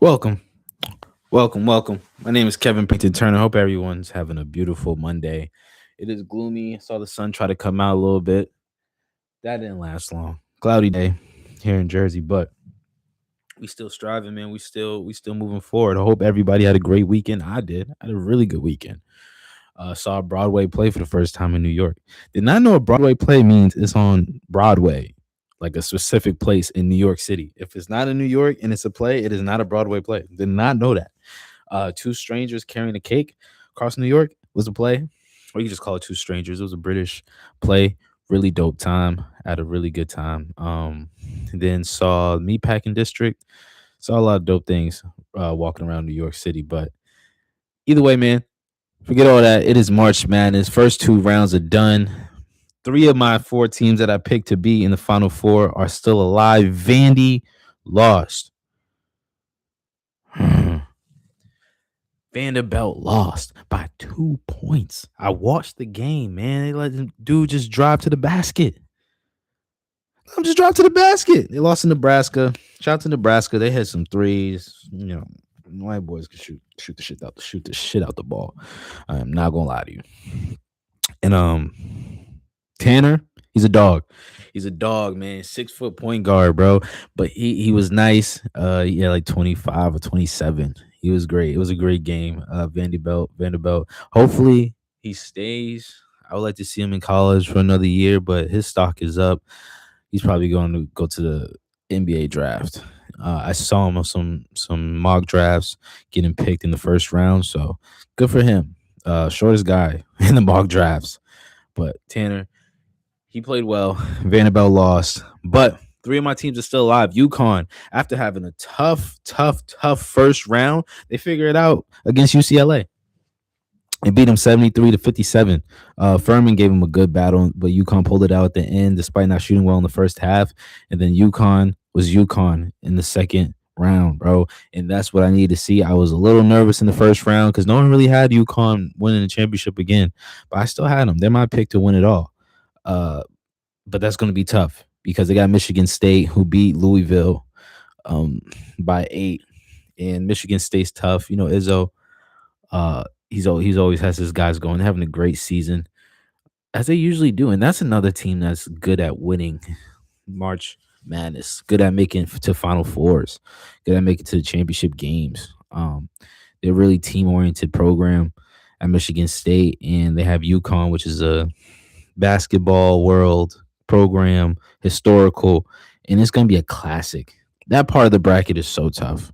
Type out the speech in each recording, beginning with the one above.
Welcome, welcome. My name is Kevin Payton Turner. Hope everyone's having a beautiful Monday. It is gloomy. I saw the sun try to come out a little bit. That didn't last long. Cloudy day here in Jersey, but we still striving, man. We still moving forward. I hope everybody had a great weekend. I did. I had a really good weekend. Saw a Broadway play for the first time in New York. Did not know a Broadway play means it's on Broadway, like a specific place in New York City. If it's not in New York and it's a play, it is not a Broadway play. Did not know that. Two Strangers Carrying a Cake across New York was a play, or you can just call it Two Strangers. It was a British play. Really dope time. Had a really good time. Then saw Meatpacking District. Saw a lot of dope things walking around New York City. But either way, man, forget all that. It is March Madness. First two rounds are done. Three of my four teams that I picked to be in the Final Four are still alive. Vandy lost. Vanderbilt lost by 2 points. I watched the game, man. They let the dude just drive to the basket. I'm just drive to the basket. They lost in Nebraska. Shout out to Nebraska. They had some threes. White boys can shoot the shit out the ball. I'm not gonna lie to you. And Tanner, he's a dog. He's a dog, man. 6 foot point guard, bro. But he was nice. He had like 25 or 27. He was great. It was a great game. Vanderbilt. Hopefully he stays. I would like to see him in college for another year, but his stock is up. He's probably going to go to the NBA draft. I saw him on some mock drafts getting picked in the first round, so good for him. Shortest guy in the mock drafts. But Tanner, he played well. Vanderbilt lost, but three of my teams are still alive. UConn, after having a tough first round, they figure it out against UCLA. They beat them 73-57. Furman gave them a good battle, but UConn pulled it out at the end despite not shooting well in the first half. And then UConn was UConn in the second round, bro. And that's what I need to see. I was a little nervous in the first round because no one really had UConn winning the championship again, but I still had them. They're my pick to win it all. But that's going to be tough because they got Michigan State who beat Louisville by 8, and Michigan State's tough. Izzo, he's always has his guys going, having a great season as they usually do, and that's another team that's good at winning March Madness, good at making to Final Fours, good at making to the championship games. They're a really team oriented program at Michigan State, and they have UConn, which is a basketball world program, historical, and it's going to be a classic. That part of the bracket is so tough.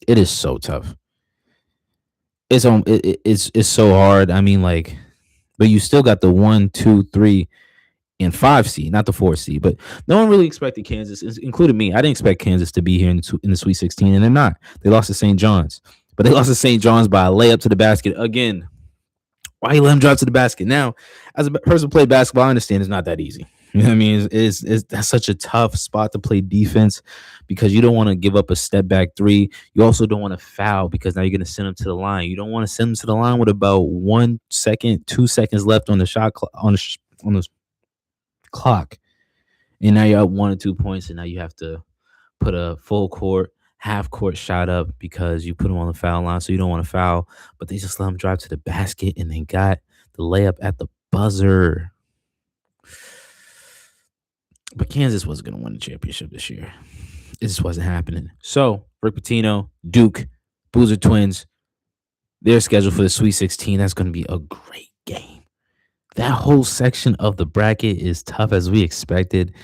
It is so tough. It's so hard. I mean, like, but you still got the 1, 2, 3, and 5 seed, not the 4 seed. But no one really expected Kansas, including me. I didn't expect Kansas to be here in the Sweet 16, and they're not. They lost to St. John's, but they lost to St. John's by a layup to the basket again. Why you let him drive to the basket? Now, as a person who played basketball, I understand it's not that easy. You know what I mean? That's such a tough spot to play defense because you don't want to give up a step back three. You also don't want to foul because now you're going to send them to the line. You don't want to send them to the line with about 1 second, 2 seconds left on the shot on the clock, and now you're up 1 or 2 points, and now you have to put a full court, half court shot up because you put them on the foul line, so you don't want to foul. But they just let them drive to the basket and then got the layup at the buzzer. But Kansas wasn't going to win the championship this year. It just wasn't happening. So Rick Pitino, Duke, Boozer Twins, they're scheduled for the Sweet 16. That's going to be a great game. That whole section of the bracket is tough as we expected.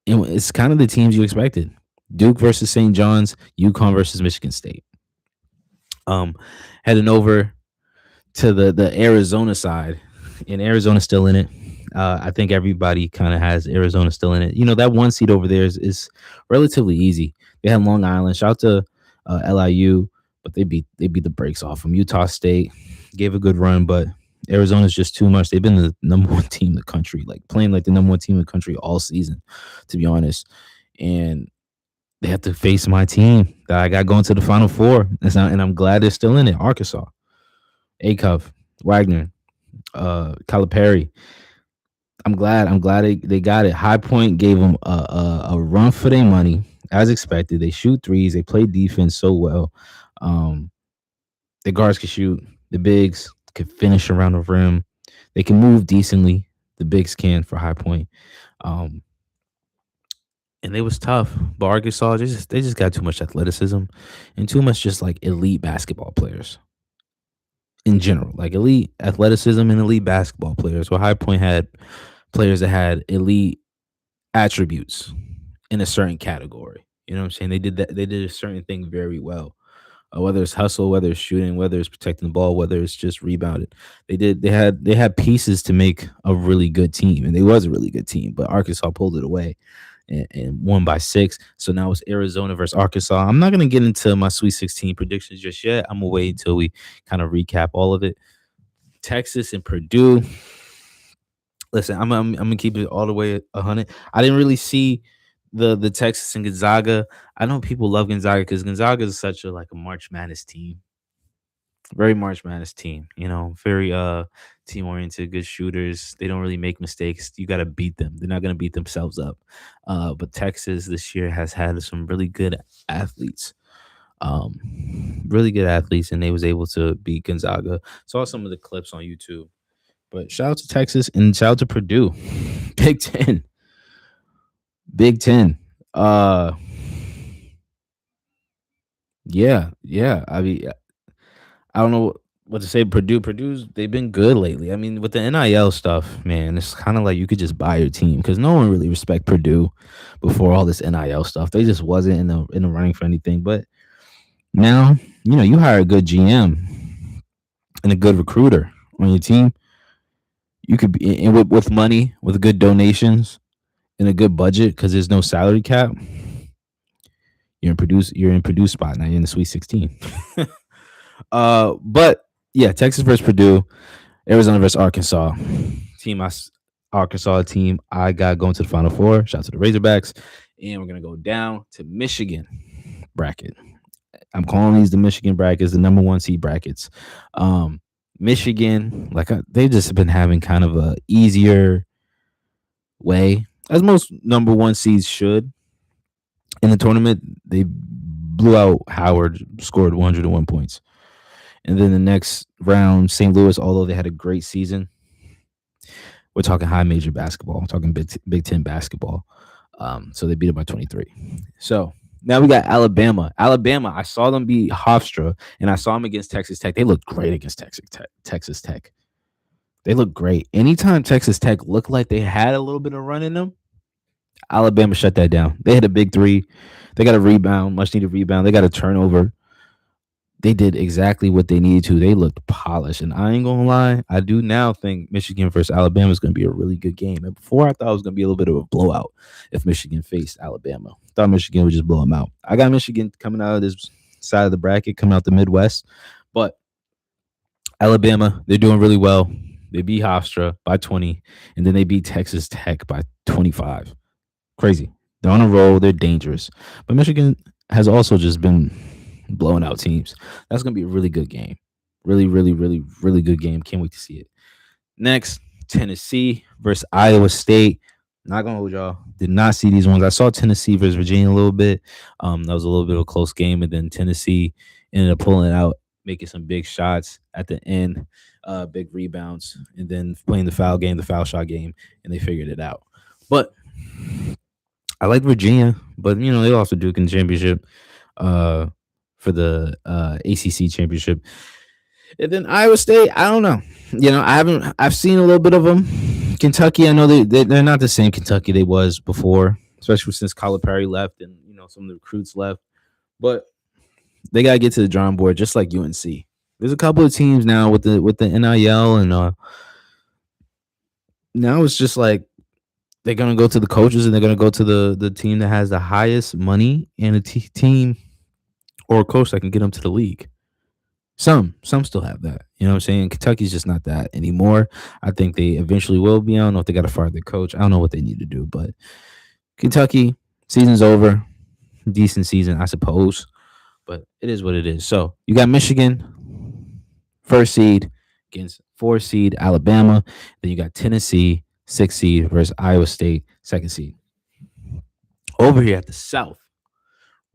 And it's kind of the teams you expected. Duke versus St. John's, UConn versus Michigan State. Heading over to the Arizona side, and Arizona's still in it. I think everybody kind of has Arizona still in it. That 1 seed over there is relatively easy. They have Long Island. Shout out to LIU, but they beat the brakes off them. Utah State gave a good run, but Arizona's just too much. They've been the number 1 team in the country, like playing like the number 1 team in the country all season, to be honest. And they have to face my team that I got going to the Final Four. And I'm glad they're still in it. Arkansas, Acuff, Wagner, Calipari. I'm glad they got it. High Point gave them a run for their money. as expected. They shoot threes. They play defense so well. Um, the guards can shoot. The bigs can finish around the rim. They can move decently. The bigs can for High Point. Um, and it was tough. But Arkansas they just got too much athleticism and too much just like elite basketball players in general, like elite athleticism and elite basketball players. Where High Point had players that had elite attributes in a certain category. You know what I'm saying? They did that. They did a certain thing very well. Whether it's hustle, whether it's shooting, whether it's protecting the ball, whether it's just rebounded. They had pieces to make a really good team, and they was a really good team. But Arkansas pulled it away and won by 6. So now it's Arizona versus Arkansas. I'm not gonna get into my Sweet 16 predictions just yet. I'm gonna wait until we kind of recap all of it. Texas and Purdue. Listen, I'm gonna keep it all the way at 100. I didn't really see the Texas and Gonzaga. I know people love Gonzaga because Gonzaga is such a like a March Madness team, very March Madness team. Very team oriented, good shooters. They don't really make mistakes. You got to beat them. They're not gonna beat themselves up. But Texas this year has had some really good athletes. Really good athletes, and they was able to beat Gonzaga. Saw some of the clips on YouTube. But shout out to Texas and shout out to Purdue. Big Ten. Big Ten. Uh yeah. I mean, I don't know what to say. Purdue's they've been good lately. I mean, with the NIL stuff, man, it's kind of like you could just buy your team because no one really respect Purdue before all this NIL stuff. They just wasn't in the running for anything. But now, you hire a good GM and a good recruiter on your team. You could be and with money, with good donations and a good budget because there's no salary cap. You're in Purdue spot now. You're in the Sweet 16. But yeah, Texas versus Purdue, Arizona versus Arkansas. Team I Arkansas team I got going to the Final Four. Shout out to the Razorbacks, and we're gonna go down to Michigan bracket. I'm calling these the Michigan brackets, the number one seed brackets. Michigan, they just been having kind of a easier way, as most number one seeds should in the tournament. They blew out Howard, scored 101 points. And then the next round, St. Louis, although they had a great season, we're talking high major basketball, we're talking Big Ten basketball. So they beat it by 23. So now we got Alabama. Alabama, I saw them beat Hofstra, and I saw them against Texas Tech. They looked great against Texas Tech. They looked great. Anytime Texas Tech looked like they had a little bit of run in them, Alabama shut that down. They had a big three. They got a rebound, much needed rebound. They got a turnover. They did exactly what they needed to. They looked polished. And I ain't going to lie, I do now think Michigan versus Alabama is going to be a really good game. And before, I thought it was going to be a little bit of a blowout if Michigan faced Alabama. I thought Michigan would just blow them out. I got Michigan coming out of this side of the bracket, coming out the Midwest. But Alabama, they're doing really well. They beat Hofstra by 20, and then they beat Texas Tech by 25. Crazy. They're on a roll. They're dangerous. But Michigan has also just been blowing out teams. That's going to be a really good game. Really, really, really, really good game. Can't wait to see it. Next, Tennessee versus Iowa State. Not going to hold y'all. Did not see these ones. I saw Tennessee versus Virginia a little bit. That was a little bit of a close game. And then Tennessee ended up pulling it out, making some big shots at the end, big rebounds, and then playing the foul game, the foul shot game, and they figured it out. But I like Virginia, but they lost to Duke in the championship for the ACC championship. And then Iowa State, I don't know. I've seen a little bit of them. Kentucky, I know they're not the same Kentucky they was before, especially since Calipari left and some of the recruits left. But they gotta get to the drawing board, just like UNC. There's a couple of teams now with the NIL, and now it's just like they're gonna go to the coaches and they're gonna go to the team that has the highest money and a team or a coach that can get them to the league. Some still have that. You know what I'm saying? Kentucky's just not that anymore. I think they eventually will be. I don't know if they got to fire their coach. I don't know what they need to do, but Kentucky, season's over. Decent season, I suppose, but it is what it is. So you got Michigan, first seed against 4 seed Alabama. Then you got Tennessee, 6 seed versus Iowa State, second seed. Over here at the South,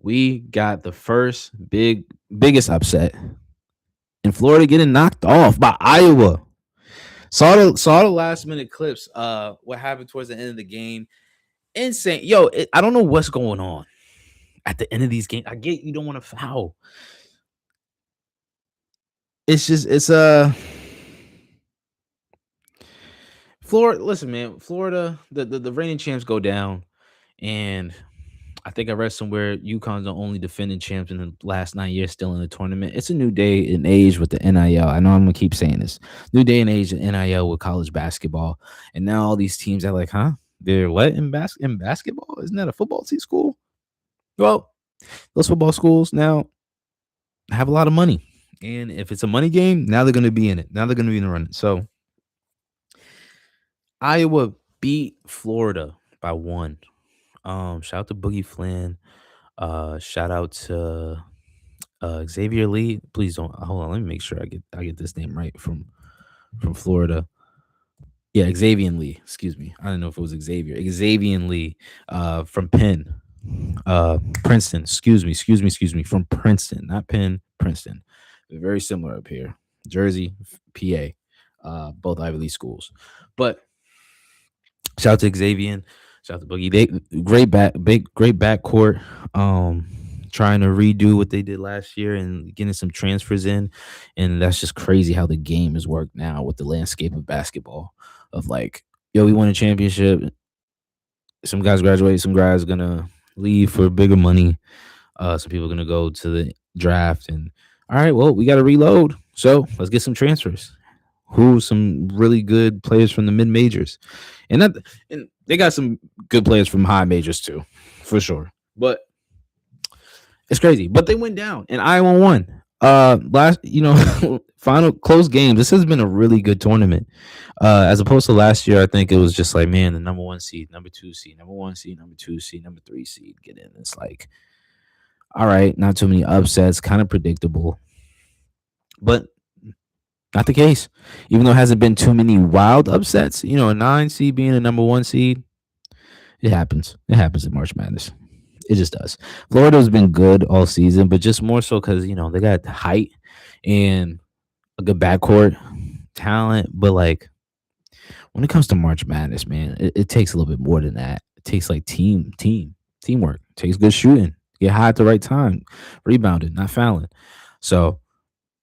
we got the first biggest upset in Florida getting knocked off by Iowa. Saw the last minute clips. What happened towards the end of the game? Insane, yo. I don't know what's going on at the end of these games. I get you don't want to foul. It's just Florida. Listen, man, Florida. The reigning champs go down, and I think I read somewhere UConn's the only defending champs in the last 9 years still in the tournament. It's a new day and age with the NIL. I know I'm gonna keep saying this. New day and age in NIL with college basketball, and now all these teams are like, huh? They're what in basketball? Isn't that a football team school? Well, those football schools now have a lot of money, and if it's a money game, now they're gonna be in it. Now they're gonna be in the running. So Iowa beat Florida by one. Shout out to Boogie Flynn. Shout out to Xavier Lee. Please don't hold on. Let me make sure I get this name right from Florida. Yeah, Xavier Lee. Excuse me. I don't know if it was Xavier. Xavier Lee. From Penn. Princeton. Excuse me. From Princeton, not Penn. Princeton. They're very similar up here. Jersey, PA. Both Ivy League schools. But shout out to Xavier. Shout out to Boogie. They great backcourt. Trying to redo what they did last year and getting some transfers in, and that's just crazy how the game has worked now with the landscape of basketball. Of like, yo, we won a championship. Some guys graduate. Some guys gonna leave for bigger money. Some people are gonna go to the draft, and all right, well, we got to reload. So let's get some transfers. Who some really good players from the mid majors, and they got some good players from high majors too, for sure. But it's crazy. But they went down, and Iowa won. Last, final close games. This has been a really good tournament. As opposed to last year, I think it was just like, man, the number 1 seed, number 2 seed, number 1 seed, number 2 seed, number 3 seed get in. It's like, all right, not too many upsets, kind of predictable, but not the case. Even though it hasn't been too many wild upsets, a 9 seed being a number 1 seed, it happens. It happens in March Madness. It just does. Florida's been good all season, but just more so because they got height and a good backcourt talent. But like when it comes to March Madness, man, it takes a little bit more than that. It takes like teamwork. It takes good shooting, get high at the right time, rebounding, not fouling. So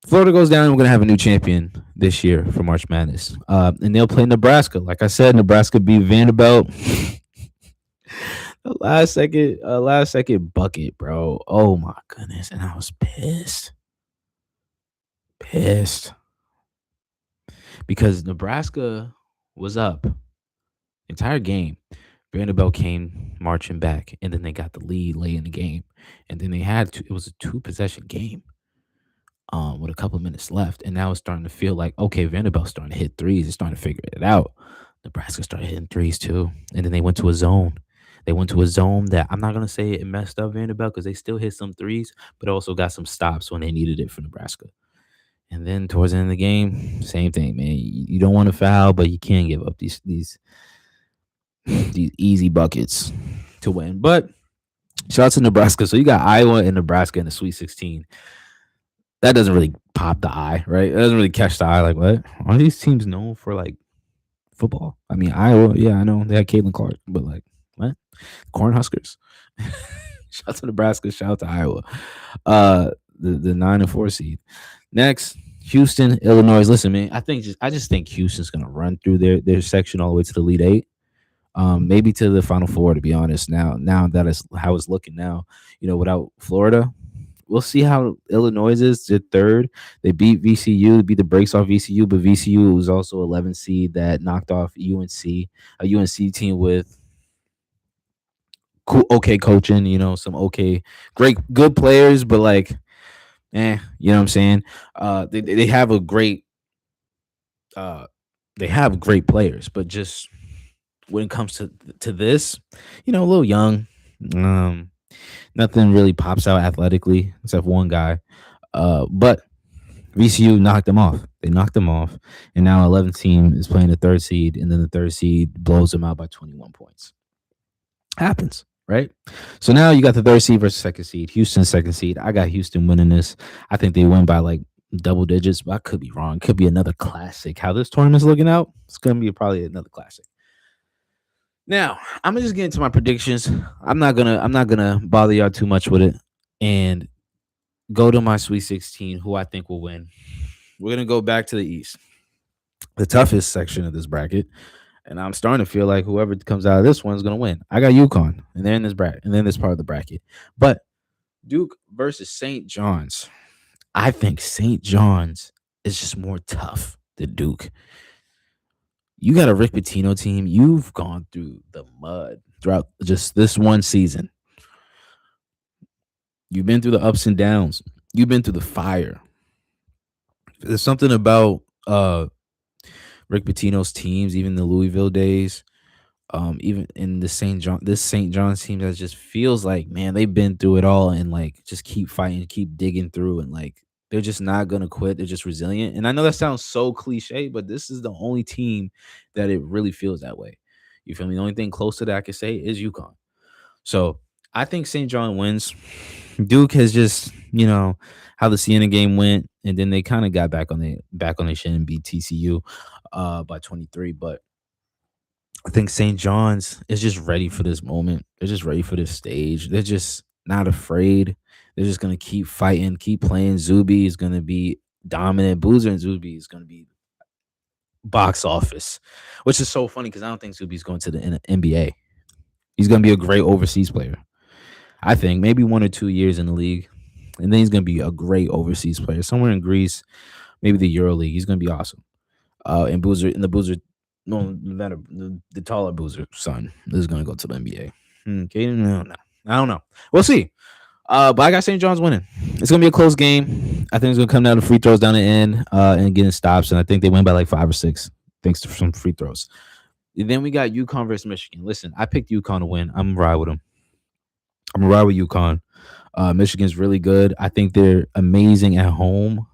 Florida goes down, and we're gonna have a new champion this year for March Madness. And they'll play Nebraska. Like I said, Nebraska beat Vanderbilt. The last second bucket, bro. Oh my goodness. And I was pissed. Because Nebraska was up entire game. Vanderbilt came marching back, and then they got the lead late in the game. And then it was a 2-possession game. With a couple of minutes left. And now it's starting to feel like, okay, Vanderbilt's starting to hit threes. It's starting to figure it out. Nebraska started hitting threes too. And then they went to a zone. That I'm not going to say it messed up Vanderbilt because they still hit some threes, but also got some stops when they needed it for Nebraska. And then towards the end of the game, same thing, man. You don't want to foul, but you can't give up these easy buckets to win. But shout out to Nebraska. So you got Iowa and Nebraska in the Sweet 16. That doesn't really pop the eye, right? It doesn't really catch the eye. Like, what? Are these teams known for, like, football? I mean, Iowa, yeah, I know. They had Caitlin Clark, but, like, what? Cornhuskers? Shout out to Nebraska. Shout out to Iowa. The 9 and 4 seed. Next, Houston, Illinois. Listen, man, I just think Houston's going to run through their section all the way to the Elite Eight. Maybe to the Final Four, to be honest. Now that is how it's looking now. Without Florida, we'll see how Illinois is. They're third. They beat VCU. They beat the brakes off VCU, but VCU was also 11 seed that knocked off UNC, a UNC team with okay coaching. Some okay, good players, but like, you know what I'm saying? They have a great, they have great players, but just when it comes to this, a little young. Nothing really pops out athletically except one guy. But VCU knocked them off. They knocked them off. And now 11th team is playing the 3rd seed, and then the 3rd seed blows them out by 21 points. Happens, right? So now you got the third seed versus second seed. Houston second seed. I got Houston winning this. I think they win by like double digits, but I could be wrong. Could be another classic. How this tournament's looking out, it's gonna be probably another classic. Now I'm gonna just get into my predictions. I'm not gonna bother y'all too much with it, and go to my Sweet 16. Who I think will win. We're gonna go back to the East, the toughest section of this bracket. And I'm starting to feel like whoever comes out of this one is going to win. I got UConn, and they're in this bracket, and then this part of the bracket. But Duke versus St. John's. I think St. John's is just more tough than Duke. You got a Rick Pitino team. You've gone through the mud throughout just this one season. You've been through the ups and downs. You've been through the fire. There's something about Rick Pitino's teams, even the Louisville days, even in the St. John's team that just feels like, man, they've been through it all and like just keep fighting, keep digging through, and like they're just not gonna quit. They're just resilient. And I know that sounds so cliche, but this is the only team that it really feels that way. You feel me? The only thing close to that I can say is UConn. So I think St. John wins. Duke has just, how the Siena game went, and then they kind of got back on their shin and beat TCU by 23. But I think St. John's is just ready for this moment. They're just ready for this stage. They're just not afraid. They're just gonna keep fighting, keep playing. Zuby is gonna be dominant. Boozer and Zuby is gonna be box office, which is so funny because I don't think Zuby's going to the NBA. He's gonna be a great overseas player. I think maybe 1 or 2 years in the league, and then he's gonna be a great overseas player somewhere in Greece, maybe the Euro League. He's gonna be awesome. And Boozer, no matter the taller Boozer son is gonna go to the NBA. Caden, no, I don't know. We'll see. But I got St. John's winning. It's gonna be a close game. I think it's gonna come down to free throws down the end, and getting stops. And I think they win by like 5 or 6, thanks to some free throws. And then we got UConn versus Michigan. Listen, I picked UConn to win. I'm gonna ride with them. I'm gonna ride with UConn. Michigan's really good. I think they're amazing at home.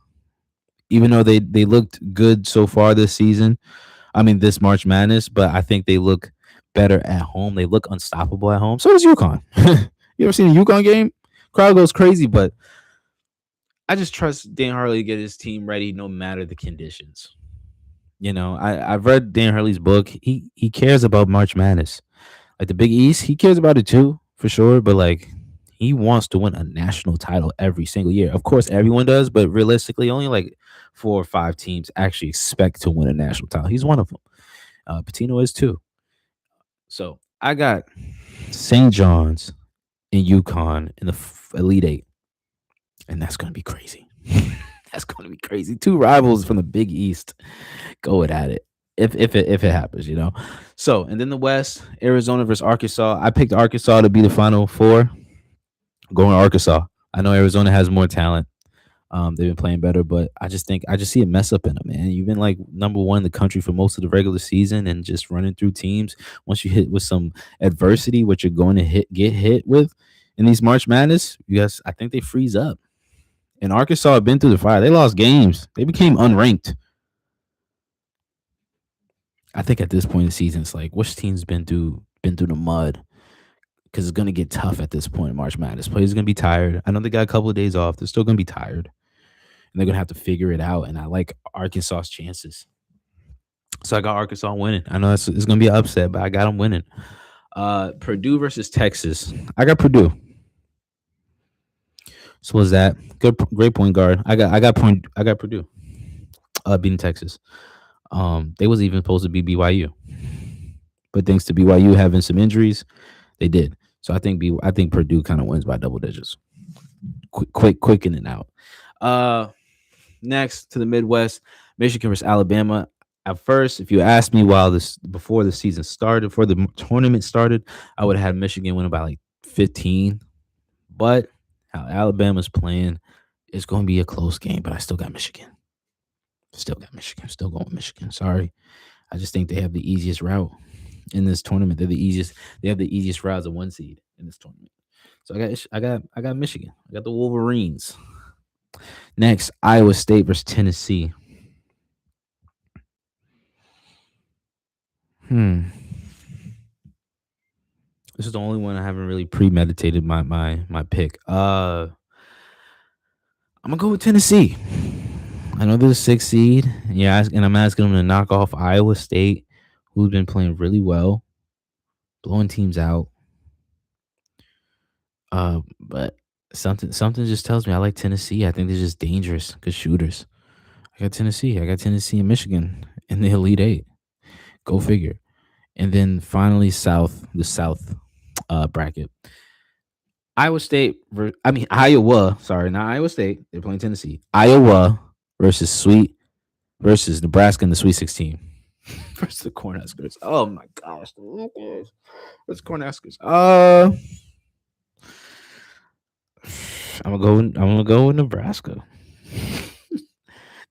Even though they looked good so far this season, I mean this March Madness, but I think they look better at home. They look unstoppable at home. So does UConn. You ever seen a UConn game? Crowd goes crazy, but I just trust Dan Hurley to get his team ready no matter the conditions. I've read Dan Hurley's book. He cares about March Madness. Like the Big East, he cares about it too, for sure. But like he wants to win a national title every single year. Of course, everyone does, but realistically, only like 4 or 5 teams actually expect to win a national title. He's one of them. Patino is too. So I got St. John's and UConn in the Elite Eight, and that's gonna be crazy. That's gonna be crazy. 2 rivals from the Big East going at it. If it happens. So and then the West, Arizona versus Arkansas. I picked Arkansas to be the Final Four. Going to Arkansas. I know Arizona has more talent. They've been playing better, but I just see a mess up in them, man. You've been like number one in the country for most of the regular season, and just running through teams. Once you hit with some adversity, what you're going to get hit with in these March Madness, I think they freeze up. And Arkansas have been through the fire. They lost games. They became unranked. I think at this point in the season, it's like which team's been through the mud, because it's gonna get tough at this point in March Madness. Players are gonna be tired. I know they got a couple of days off. They're still gonna be tired, and they're gonna have to figure it out. And I like Arkansas's chances, so I got Arkansas winning. I know it's gonna be an upset, but I got them winning. Purdue versus Texas. I got Purdue. So was that great point guard? I got Purdue. Beating Texas. They was even supposed to be BYU, but thanks to BYU having some injuries, they did. So I think Purdue kind of wins by double digits. Quick in and out. Next to the Midwest, Michigan versus Alabama. At first, if you asked me before the season started, before the tournament started, I would have had Michigan win by like 15. But how Alabama's playing, it's going to be a close game. But I still got Michigan. Still going with Michigan. Sorry. I just think they have the easiest route in this tournament. They have the easiest route as a 1 seed in this tournament. So I got Michigan. I got the Wolverines. Next, Iowa State versus Tennessee. This is the only one I haven't really premeditated my pick. I'm gonna go with Tennessee. I know they're the sixth seed. Yeah, and I'm asking them to knock off Iowa State, who's been playing really well, blowing teams out. But something just tells me I like Tennessee. I think they're just dangerous, good shooters. I got Tennessee. I got Tennessee and Michigan in the Elite Eight. Go figure. And then finally, the South bracket. Iowa. Sorry, not Iowa State. They're playing Tennessee. Iowa versus Nebraska in the Sweet 16 versus the Cornhuskers. Oh my gosh, what's Cornhuskers? I'm gonna go with Nebraska.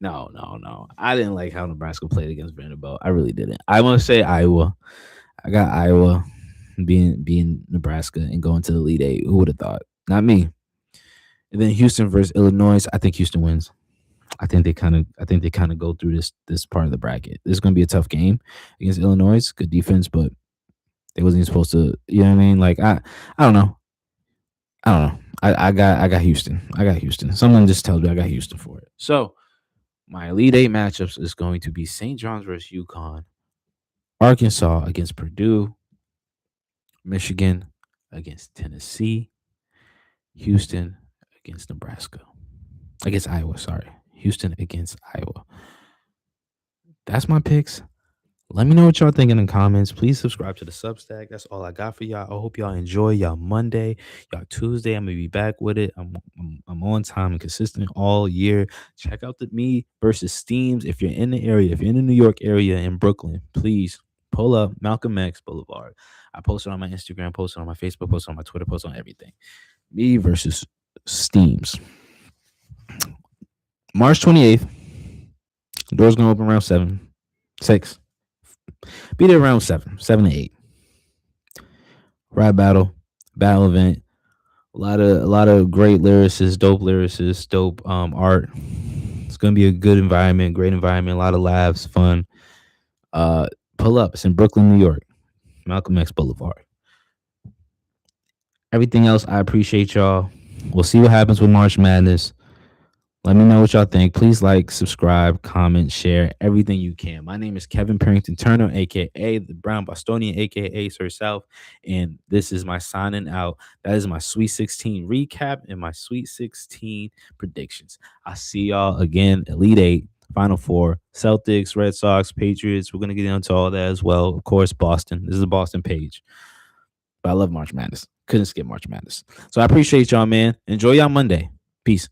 No. I didn't like how Nebraska played against Vanderbilt. I really didn't. I want to say Iowa. I got Iowa being Nebraska and going to the Elite Eight. Who would have thought? Not me. And then Houston versus Illinois. I think Houston wins. I think they kind of go through this part of the bracket. This is going to be a tough game against Illinois. Good defense, but they wasn't even supposed to. You know what I mean? Like I don't know. I got Houston. I got Houston. Something just tells me I got Houston for it. So my Elite Eight matchups is going to be St. John's versus UConn, Arkansas against Purdue, Michigan against Tennessee, Houston against Nebraska. Against Iowa, sorry. Houston against Iowa. That's my picks. Let me know what y'all think in the comments. Please subscribe to the Substack. That's all I got for y'all. I hope y'all enjoy y'all Monday, y'all Tuesday. I'm gonna be back with it. I'm on time and consistent all year. Check out the Me versus Steams. If you're in the area, if you're in the New York area in Brooklyn, please pull up Malcolm X Boulevard. I posted on my Instagram, posted on my Facebook, posted on my Twitter, posted on everything. Me versus Steams. March 28th. Doors gonna open around 6. Be there around 7 to 8. Rap battle event. A lot of great lyricists, dope art. It's gonna be a good environment, great environment, a lot of laughs, fun. Pull up. It's in Brooklyn, New York. Malcolm X Boulevard. Everything else, I appreciate y'all. We'll see what happens with March Madness. Let me know what y'all think. Please like, subscribe, comment, share, everything you can. My name is Kevin Parrington Turner, a.k.a. the Brown Bostonian, a.k.a. Sir South, and this is my signing out. That is my Sweet 16 recap and my Sweet 16 predictions. I'll see y'all again, Elite Eight, Final Four, Celtics, Red Sox, Patriots. We're going to get into all that as well. Of course, Boston. This is a Boston page. But I love March Madness. Couldn't skip March Madness. So I appreciate y'all, man. Enjoy y'all Monday. Peace.